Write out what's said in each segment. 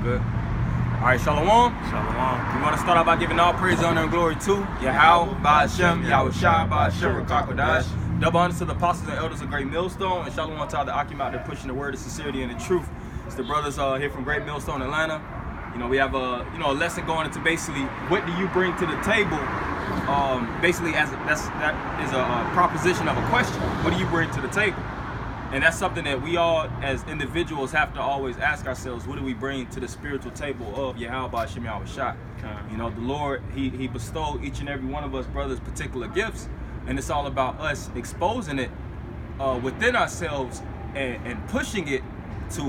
Good. All right, Shalom. Shalom. We want to start out by giving all praise, honor, and glory to Yahweh, Ba'ashem, Yahushua, Ba'ashem, Rakakodash. Double honor to the apostles and elders of Great Millstone, and Shalom to all the Akim out there pushing the word of sincerity and the truth. It's the brothers here from Great Millstone, Atlanta. You know, we have a lesson going into basically what do you bring to the table. Basically, that is a proposition of a question. What do you bring to the table? And that's something that we all, as individuals, have to always ask ourselves. What do we bring to the spiritual table of Yahweh Ba'ashem Yahushua? You know, the Lord, He bestowed each and every one of us brothers particular gifts, and it's all about us exposing it within ourselves and pushing it to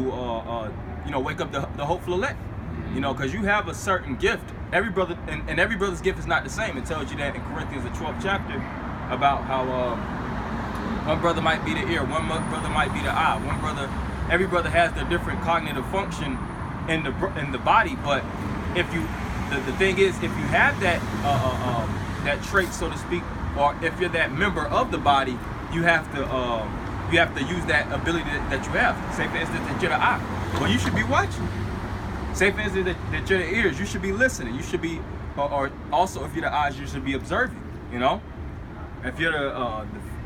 wake up the hopeful elect. You know, because you have a certain gift. Every brother and every brother's gift is not the same. It tells you that in Corinthians, the 12th chapter, about how one brother might be the ear, one brother might be the eye, every brother has their different cognitive function in the body. But if you, the thing is, if you have that trait, so to speak, or if you're that member of the body, you have to use that ability that you have. Say for instance that you're the eye, well, you should be watching. Say for instance that you're the ears, you should be listening. You should be, or also if you're the eyes, you should be observing. You know, if you're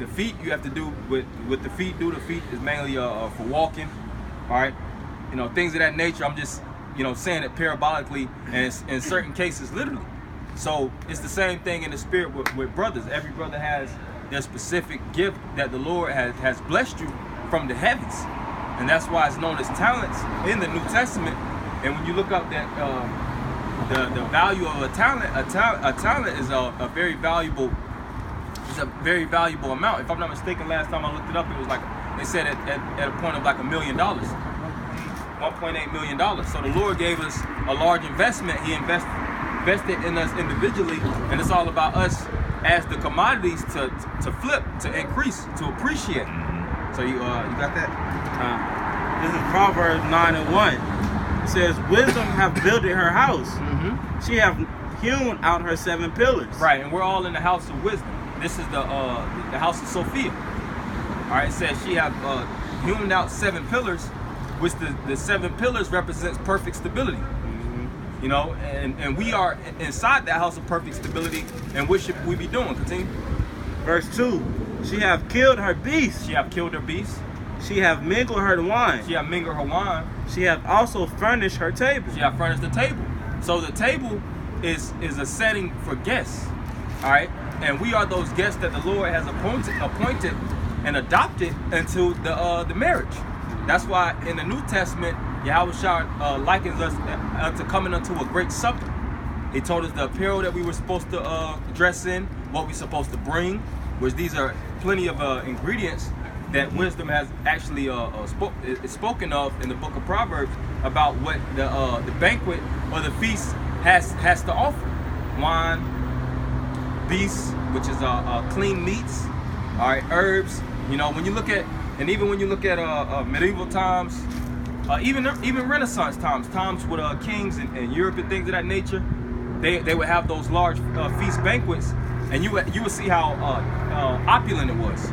the feet, you have to do with the feet. Do the feet is mainly for walking. All right, you know, things of that nature. I'm just saying it parabolically and in certain cases literally. So it's the same thing in the spirit with brothers. Every brother has their specific gift that the Lord has blessed you from the heavens, and that's why it's known as talents in the New Testament. And when you look up that the value of a talent is a very valuable. It's a very valuable amount. If I'm not mistaken, last time I looked it up, it was like they said at a point of like $1 million, $1.8 million. So the Lord gave us a large investment. He invested in us individually, and it's all about us as the commodities to flip, to increase, to appreciate. So you got that? This is Proverbs 9:1. It says, "Wisdom have builded her house. She have hewn out her 7 pillars." Right, and we're all in the house of wisdom. This is the house of Sophia. All right, it says she have hewn out 7 pillars, which the 7 pillars represents perfect stability. You know, and we are inside that house of perfect stability. And what should we be doing? Continue. Verse 2. She have killed her beast. She have killed her beast. She have mingled her wine. She have mingled her wine. She have also furnished her table. She have furnished the table. So the table is a setting for guests. All right, and we are those guests that the Lord has appointed and adopted into the marriage. That's why in the New Testament, Yahushua likens us to coming unto a great supper. He told us the apparel that we were supposed to dress in, what we're supposed to bring, which these are plenty of ingredients that wisdom has actually spoken of in the book of Proverbs about what the banquet or the feast has to offer. Wine, beasts, which is clean meats, all right, herbs. You know, when you look at, and even when you look at medieval times, even Renaissance times with kings in Europe and things of that nature, they would have those large feast banquets, and you would see how opulent it was.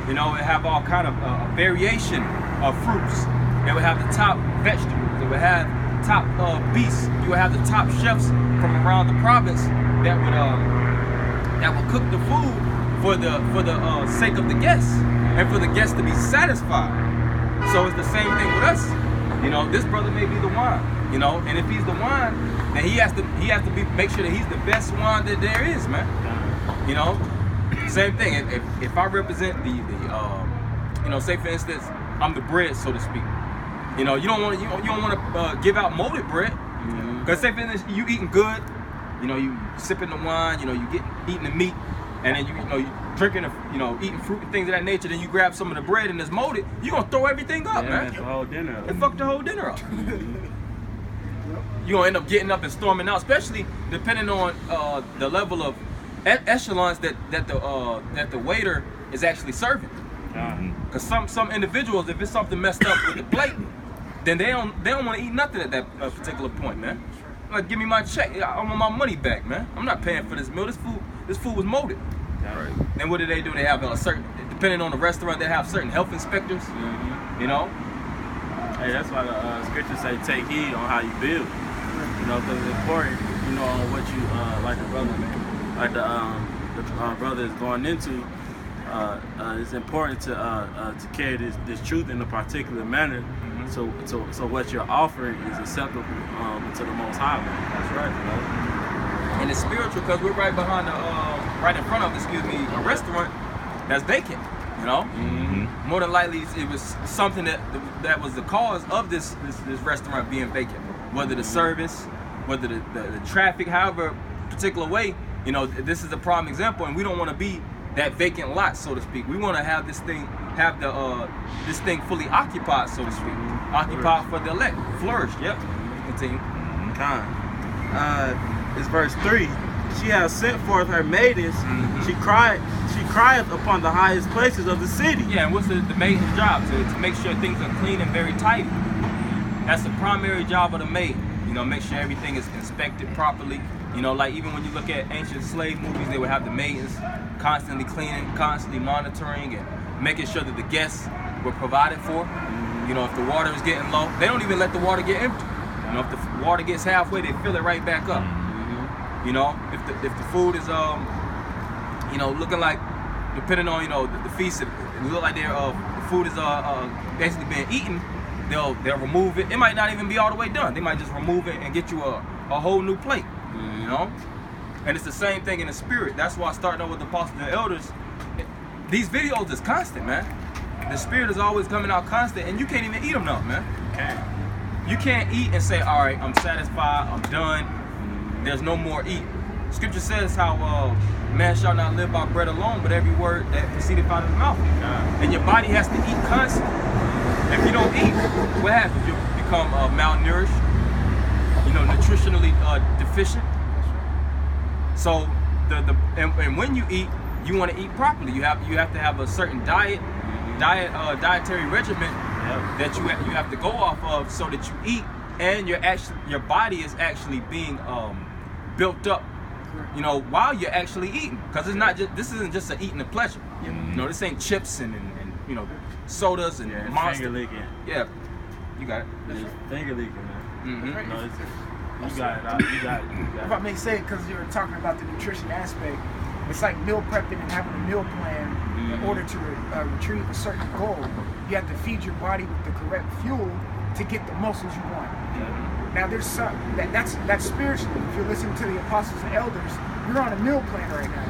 You know, it have all kind of variation of fruits. They would have the top vegetables. They would have top beasts. You would have the top chefs from around the province that would cook the food for the sake of the guests and for the guests to be satisfied. So it's the same thing with us. You know, this brother may be the wine. You know, and if he's the wine, then he has to make sure that he's the best wine that there is, man. You know. Same thing. If I represent say for instance, I'm the bread, so to speak. You know, you don't want to give out molded bread, because say for instance, you eating good. You know, you sipping the wine. You know, you eating the meat, and then you drinking eating fruit and things of that nature. Then you grab some of the bread and it's molded. You gonna throw everything up, man. The whole dinner up. And fuck the whole dinner up. You gonna end up getting up and storming out, especially depending on the level of echelons that the waiter is actually serving. Because some individuals, if it's something messed up with the plate, then they don't want to eat nothing at that particular point, man. Like, give me my check. I want my money back, man. I'm not paying for this meal. This food was molded. Right. Then what do? They have a certain, depending on the restaurant, they have certain health inspectors. You know, Hey, that's why the scriptures say take heed on how you build. You know, because it's important, you know, on what you, like the brother is going into. It's important to carry this truth in a particular manner. So what you're offering is acceptable to the Most High. That's right. You know? And it's spiritual because we're right behind the, right in front of, a restaurant that's vacant. You know, more than likely it was something that was the cause of this restaurant being vacant. Whether the service, whether the traffic, however particular way. You know, this is a prime example, and we don't want to be that vacant lot, so to speak. We want to have this thing fully occupied, so to speak. Occupied for the elect. Flourish. Yep. Continue. It's verse 3. She has sent forth her maidens. She crieth upon the highest places of the city. Yeah, and what's the maiden's job? To make sure things are clean and very tidy. That's the primary job of the maid. You know, make sure everything is inspected properly. You know, like even when you look at ancient slave movies, they would have the maidens constantly cleaning, constantly monitoring, and making sure that the guests were provided for. You know, if the water is getting low, they don't even let the water get empty. You know, if the water gets halfway, they fill it right back up. You know, if the food is you know, looking like, depending on, you know, the feast, it look like the food is basically being eaten, they'll remove it. It might not even be all the way done. They might just remove it and get you a whole new plate. You know, and it's the same thing in the spirit. That's why starting out with the apostles and elders, these videos is constant, man. The spirit is always coming out constant, and you can't even eat them now, man. You can't eat and say, all right, I'm satisfied, I'm done, there's no more eat. Scripture says how man shall not live by bread alone, but every word that proceedeth out of the mouth. And your body has to eat constantly. If you don't eat, what happens? You become malnourished, you know, nutritionally deficient. So and when you eat, you want to eat properly. You have to have a certain dietary regimen that you have to go off of, so that you eat and your body is actually being built up, you know, while you're actually eating. Because this isn't just an eating of pleasure. You know, this ain't chips and you know, sodas and Monster. Finger licking. Yeah, you got it. It's finger licking, man. No, you got it. You got it. If I may say, because you were talking about the nutrition aspect, it's like meal prepping and having a meal plan in order to retrieve a certain goal. You have to feed your body with the correct fuel to get the muscles you want. Now there's some that's spiritually. If you're listening to the apostles and elders, you're on a meal plan right now.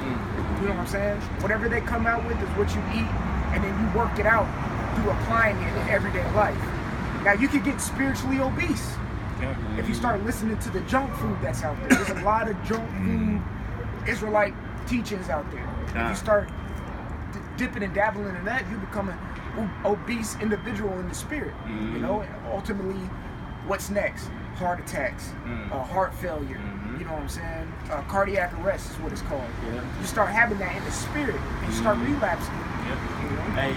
You know what I'm saying? Whatever they come out with is what you eat, and then you work it out through applying it in everyday life. Now you could get spiritually obese if you start listening to the junk food that's out there. There's a lot of junk food Israelite teachings out there. If you start dipping and dabbling in that, you become an obese individual in the spirit. You know, and ultimately, what's next? Heart attacks, heart failure. You know what I'm saying? Cardiac arrest is what it's called. You start having that in the spirit, and you start relapsing. Hey,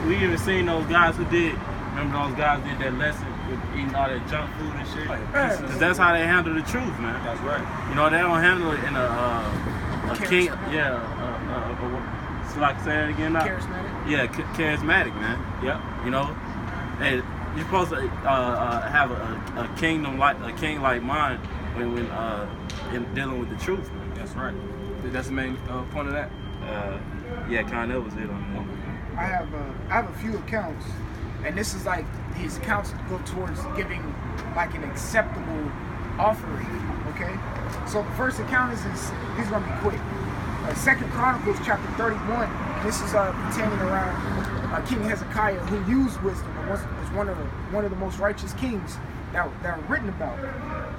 we even seen those guys who did. Remember those guys did that lesson with eating all that junk food and shit? Cause that's how they handle the truth, man. That's right. You know, they don't handle it in a king. So like, say it again now. Charismatic. Yeah, charismatic, man. Yep. You know, and you're supposed to have a king like mine when in dealing with the truth, man. That's right. That's the main point of that. Yeah, kind of was it on that. I have a few accounts, and this is like these accounts go towards giving like an acceptable offering. Okay, so the first account is these are gonna be quick. 2 Chronicles chapter 31. This is pertaining around King Hezekiah, who used wisdom and was one of the most righteous kings that are written about.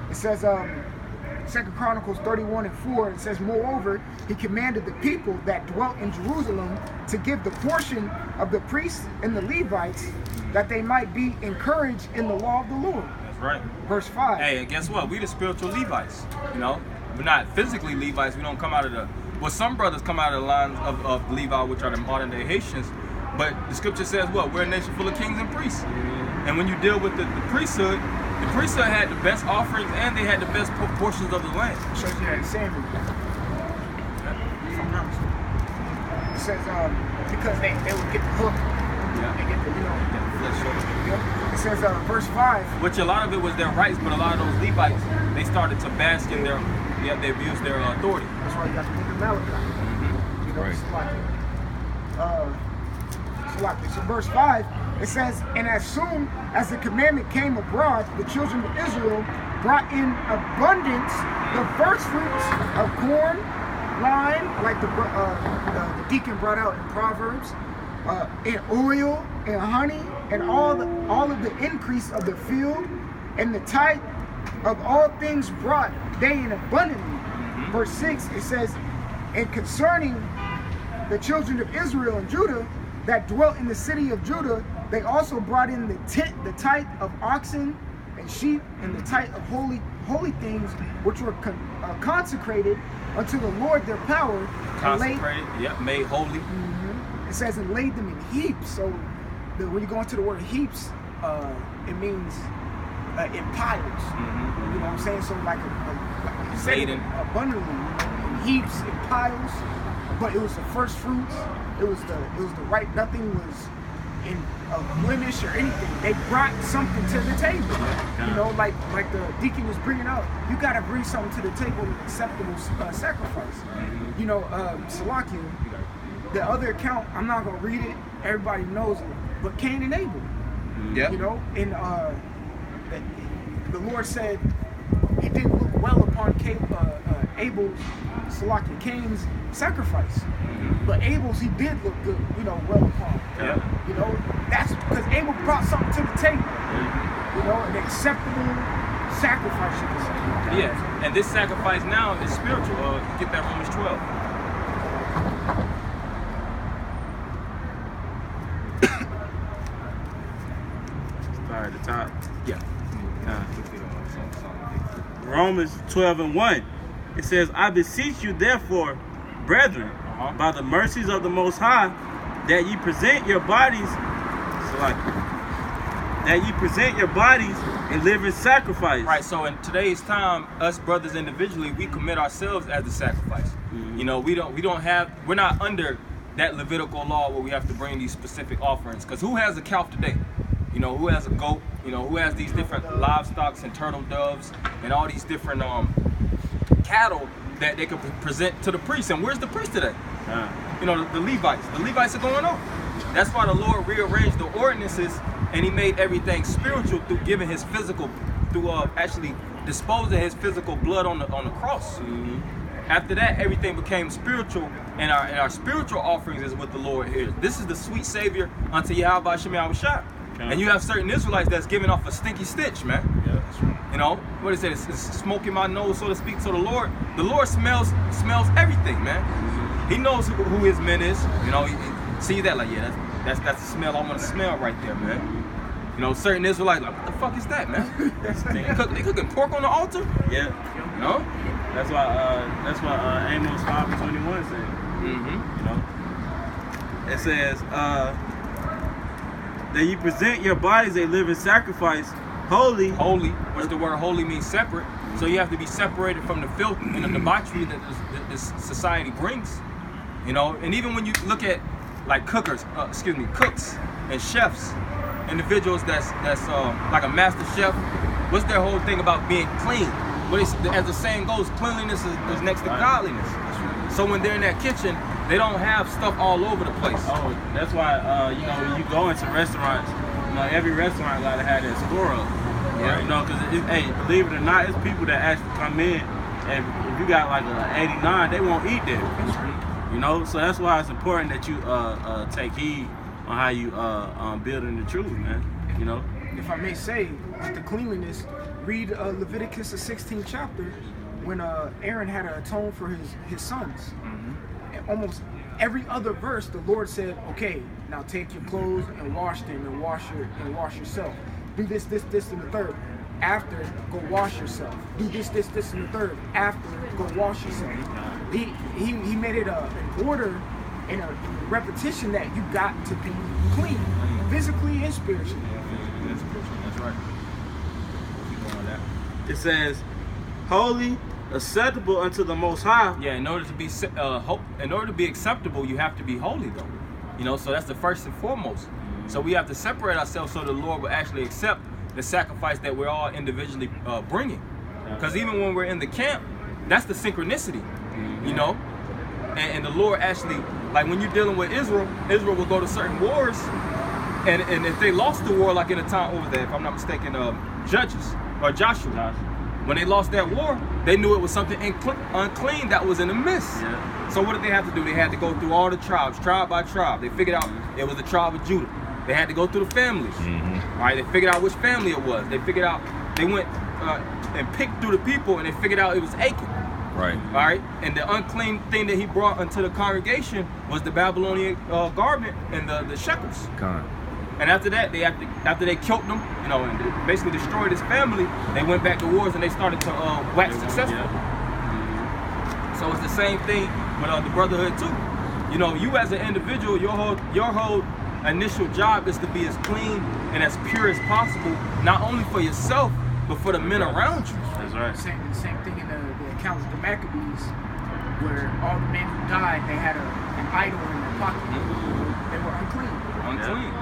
It says 2 Chronicles 31:4. It says, moreover, he commanded the people that dwelt in Jerusalem to give the portion of the priests and the Levites, that they might be encouraged in the law of the Lord. That's right. Verse 5. Hey, and guess what? We the spiritual Levites. You know, we're not physically Levites. We don't come out of the. Well, some brothers come out of the lines of Levi, which are the modern day Haitians. But the scripture says what? We're a nation full of kings and priests. And when you deal with the priesthood had the best offerings and they had the best portions of the land. Shows you that Samuel. It says because they would get the hook and get the, Flesh over. It says, verse 5. Which a lot of it was their rights, but a lot of those Levites, they started to bask in their, they abused their authority. That's why you got the book of Malachi. You know, Right. So verse 5, it says, and as soon as the commandment came abroad, the children of Israel brought in abundance the first fruits of corn, wine, like the deacon brought out in Proverbs, and oil and honey, and all of the increase of the field, and the tithe of all things brought they in abundantly. Verse 6, it says, and concerning the children of Israel and Judah that dwelt in the city of Judah, they also brought in the tithe of oxen and sheep, and the tithe of holy things which were consecrated unto the Lord their power. Consecrated, made holy. It says, and laid them in heaps. So when you go into the word heaps, it means in piles. You know what I'm saying? So like abundantly, in heaps, in piles. But it was the first fruits. It was the right. Nothing was in a blemish or anything. They brought something to the table. You know, like the deacon was bringing up. You got to bring something to the table, an acceptable sacrifice. You know, Salakia. The other account, I'm not gonna read it. Everybody knows it. But Cain and Abel. Yeah. You know, and the Lord said He didn't look well upon Abel's, Cain's sacrifice. But Abel's, he did look good, well upon. Yeah. You know, that's because Abel brought something to the table. You know, an acceptable sacrifice, you can say. Yeah, and this sacrifice now is spiritual. Get that Romans 12. Start at the top. Yeah. Romans 12:1. It says, I beseech you therefore, brethren, by the mercies of the Most High, that ye present your bodies, a living sacrifice. Right, so in today's time, us brothers individually, we commit ourselves as the sacrifice. You know, we're not under that Levitical law where we have to bring these specific offerings. Because who has a calf today? You know, who has a goat? You know, who has these different livestock and turtle doves and all these different cattle that they could present to the priest? And where's the priest today? You know, the Levites. The Levites are going on. That's why the Lord rearranged the ordinances, and He made everything spiritual through giving His physical, through actually disposing His physical blood on the cross. After that, everything became spiritual, and our spiritual offerings is what the Lord hears. This is the sweet Savior unto Yahweh Shem Yahushua. And you have certain Israelites that's giving off a stinky stench, man. Yeah, that's right. You know, what is it? It's smoking my nose, so to speak. So the Lord smells everything, man. He knows who His men is. You know, he see that like, yeah, that's the smell I want to smell right there, man. You know, certain Israelites like, what the fuck is that, man? They cooking pork on the altar? Yeah. You know? That's why Amos 5:21 said. You know, it says that you present your bodies a living sacrifice, holy. Holy, which the word holy means separate. So you have to be separated from the filth and the debauchery that this society brings. You know, and even when you look at like cooks and chefs, individuals that's like a master chef, what's their whole thing about being clean? But as the saying goes, cleanliness is next to godliness. So when they're in that kitchen, they don't have stuff all over the place. Oh, that's why you know, when you go into restaurants, you know, every restaurant gotta have that score up. Yeah. You know, because hey, believe it or not, it's people that actually come in, and if you got like a 89, they won't eat there. You know, so that's why it's important that you take heed on how you build in the truth, man. You know. If I may say, with the cleanliness, read Leviticus the 16th chapter when Aaron had to atone for his sons. And almost every other verse, the Lord said, "Okay, now take your clothes and wash them, and wash yourself. Do this, and the third. After, go wash yourself. Do this, and the third. After, go wash yourself." He made it an order and a repetition that you got to be clean, physically and spiritually. That's right. Keep going that. It says, holy, acceptable unto the Most High. Yeah, in order to be acceptable, you have to be holy, though. You know, so that's the first and foremost. So we have to separate ourselves so the Lord will actually accept the sacrifice that we're all individually bringing. Because even when we're in the camp, that's the synchronicity, you know? And the Lord actually, like when you're dealing with Israel, Israel will go to certain wars, and if they lost the war, like in the time over there, if I'm not mistaken, Judges or Joshua, when they lost that war, they knew it was something unclean that was in the midst. Yeah. So what did they have to do? They had to go through all the tribes, tribe by tribe. They figured out it was the tribe of Judah. They had to go through the families. Right? They figured out which family it was. They figured out, they went and picked through the people, and they figured out it was Achan. Right. All right, and the unclean thing that he brought into the congregation was the Babylonian garment and the shekels. And after that, after they killed him, you know, and basically destroyed his family, they went back to wars and they started to wax successful. So it's the same thing with the brotherhood too. You know, you as an individual, your whole initial job is to be as clean and as pure as possible, not only for yourself, but for the men around you. That's right. Same thing in the accounts of the Maccabees, where all the men who died, they had an idol in their pocket. They were unclean. Unclean.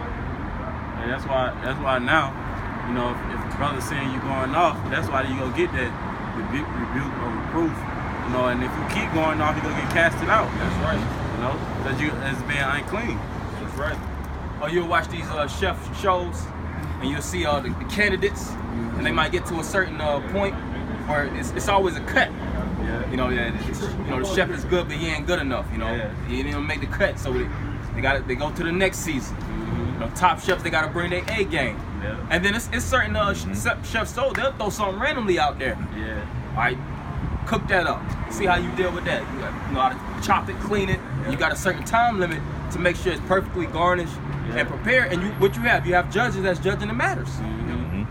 And that's why now, you know, if a brother's saying you going off, that's why you gonna get that rebuke or reproof. You know, and if you keep going off, you're gonna get casted out. That's right. You know, because you as being unclean. That's right. Or you'll watch these chef shows, and you'll see the candidates, and they might get to a certain point where it's always a cut. Yeah. You know, the chef is good, but he ain't good enough. You know, he didn't even make the cut, so they go to the next season. You know, top chefs, they gotta bring their A game. Yeah. And then it's certain chefs, so they'll throw something randomly out there. Yeah. All right, cook that up. See how you deal with that. You know how to chop it, clean it. And you got a certain time limit to make sure it's perfectly garnished and prepared. And you have judges that's judging the matters.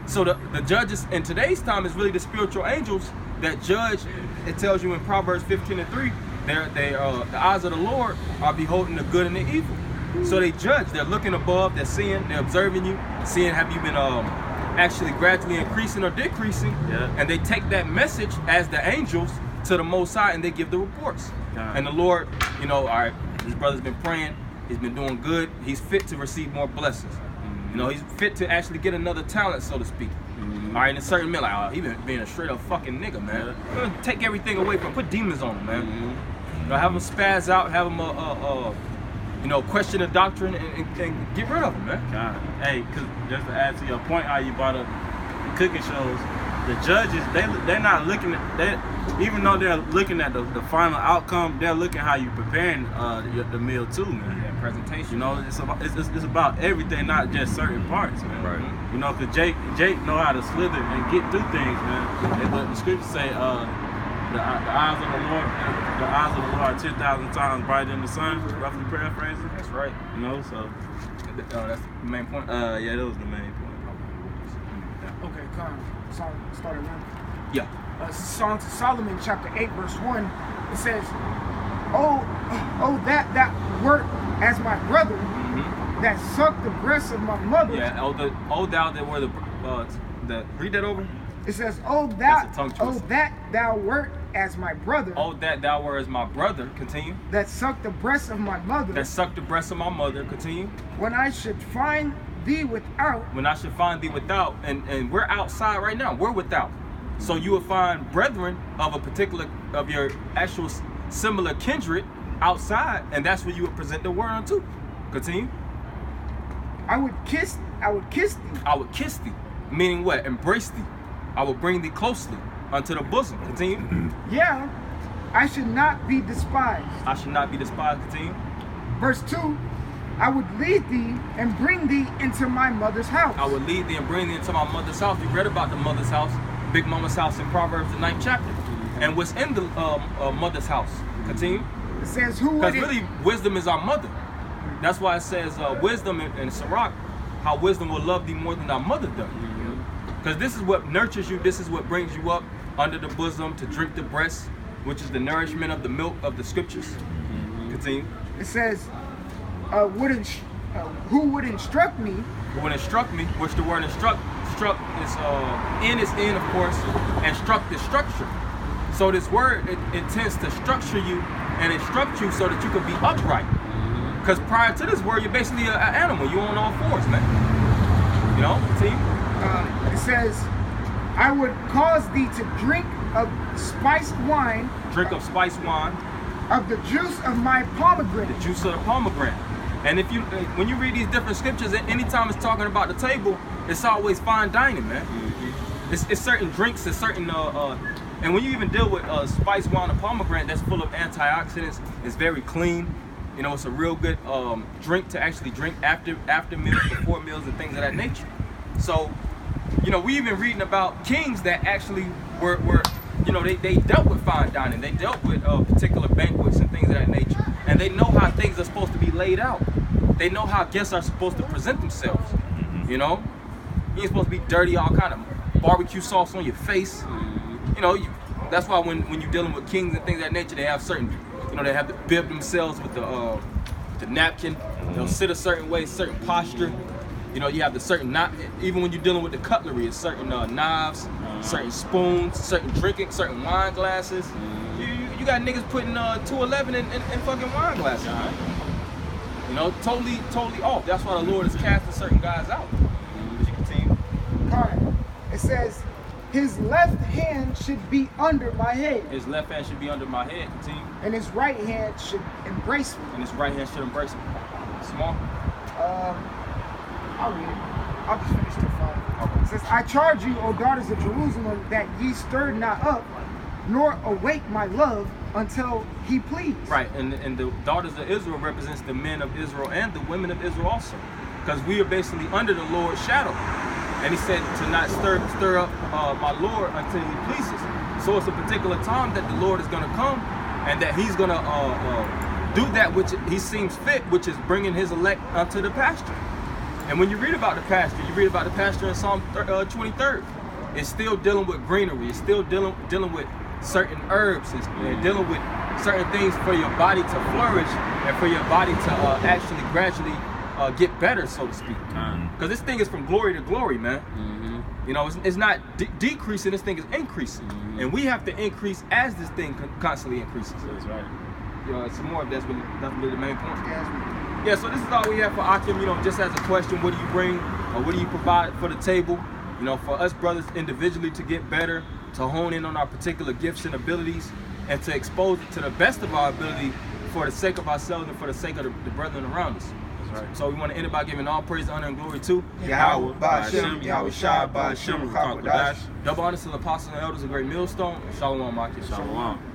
So the judges in today's time is really the spiritual angels that judge. It tells you in Proverbs 15:3, the eyes of the Lord are beholding the good and the evil. So they judge. They're looking above. They're seeing. They're observing you, seeing have you been actually gradually increasing or decreasing. Yeah. And they take that message as the angels to the Most High, and they give the reports. And the Lord, you know, all right, this brother's been praying. He's been doing good. He's fit to receive more blessings. You know, he's fit to actually get another talent, so to speak. All right, and a certain man, like, oh, he been being a straight up fucking nigga, man. Take everything away from him. Put demons on him, man. You know, have him spaz out, have him, you know, question the doctrine and get rid of him, man. God. Hey, cause just to add to your point, how you brought up the cooking shows, the judges, they're not looking at that. Even though they're looking at the final outcome, they're looking how you preparing the meal too, man. Yeah, presentation. You know, it's about everything, not just certain parts, man. Right. You know, cause Jake know how to slither and get through things, man. But the scriptures say, the eyes of the Lord are 10,000 times brighter than the sun. Roughly paraphrasing. That's right. You know, so that's the main point. yeah, that was the main point. Okay, come. Song started running. Yeah. Songs of Solomon, chapter 8, verse 1. It says, "Oh, that wert as my brother, that sucked the breast of my mother." Yeah. Oh, thou that were the read that over. It says, That's a tongue twister. that thou wert as my brother, Oh, that thou were as my brother. Continue. that sucked the breast of my mother, That sucked the breast of my mother. Continue. when I should find thee without. When I should find thee without, and we're outside right now. We're without. So you will find brethren of your actual similar kindred outside, and that's where you would present the word unto. Continue. I would kiss thee. I would kiss thee, meaning what? Embrace thee. I will bring thee closely unto the bosom. Continue. Yeah, I should not be despised. I should not be despised. Continue. Verse 2, I would lead thee and bring thee into my mother's house. I would lead thee and bring thee into my mother's house. You read about the mother's house, Big Mama's house in Proverbs, the 9th chapter. And what's in the mother's house? Continue. It says, who Because would really, wisdom is our mother. That's why it says wisdom in Sirach, how wisdom will love thee more than thy mother does. Because this is what nurtures you. This is what brings you up under the bosom to drink the breast, which is the nourishment of the milk of the scriptures. Continue. It says, who would instruct me? Who would instruct me, which the word instruct is in, of course, instruct is structure. So this word, it intends to structure you and instruct you so that you can be upright. Because prior to this word, you're basically an animal. You're on all fours, man. You know, team? It says, I would cause thee to drink of spiced wine, Drink of spiced wine, of the juice of my pomegranate. the juice of the pomegranate. And if you, when you read these different scriptures, anytime it's talking about the table, it's always fine dining, man. It's certain drinks, it's certain, and when you even deal with spiced wine or pomegranate, that's full of antioxidants. It's very clean. You know, it's a real good drink to actually drink after meals, before meals, and things of that nature. So, you know, we even reading about kings that actually were you know, they dealt with fine dining. They dealt with particular banquets and things of that nature. And they know how things are supposed to be laid out. They know how guests are supposed to present themselves. You know, you ain't supposed to be dirty, all kind of barbecue sauce on your face. You know, that's why when you're dealing with kings and things of that nature, they have certain, you know, they have to bib themselves with the napkin. They'll sit a certain way, certain posture. You know, you have the certain, even when you're dealing with the cutlery, it's certain knives, certain spoons, certain drinking, certain wine glasses. You got niggas putting 211 in fucking wine glasses. You know, totally off. That's why the Lord is casting certain guys out. But you continue. Alright. It says, his left hand should be under my head, His left hand should be under my head. Continue. and his right hand should embrace me. And his right hand should embrace me. Small. I'll read it. I'll just finish till 5. Okay. It says, I charge you, O daughters of Jerusalem, that ye stir not up, nor awake my love until he please. Right, and the daughters of Israel represents the men of Israel and the women of Israel also. Because we are basically under the Lord's shadow. And he said to not stir up my Lord until he pleases. So it's a particular time that the Lord is going to come, and that he's going to do that which he seems fit, which is bringing his elect unto the pasture. And when you read about the pasture, you read about the pasture in Psalm 23rd. It's still dealing with greenery. It's still dealing with certain herbs. It's dealing with certain things for your body to flourish and for your body to actually gradually get better, so to speak. Because this thing is from glory to glory, man. You know, it's not decreasing. This thing is increasing, and we have to increase as this thing constantly increases. That's right. You know, some more of that's really the main point. Yeah, Yeah, so this is all we have for Akim. You know, just as a question, what do you bring or what do you provide for the table? You know, for us brothers individually to get better, to hone in on our particular gifts and abilities, and to expose it to the best of our ability for the sake of ourselves and for the sake of the brethren around us. That's right. So we want to end it by giving all praise, honor, and glory to Yahweh, Ba'ashem, Yahweh Shai, Ba'ashem, Ruach HaKodesh. double honors to the apostles and elders of Great Millstone. Shalom, Akim. Shalom.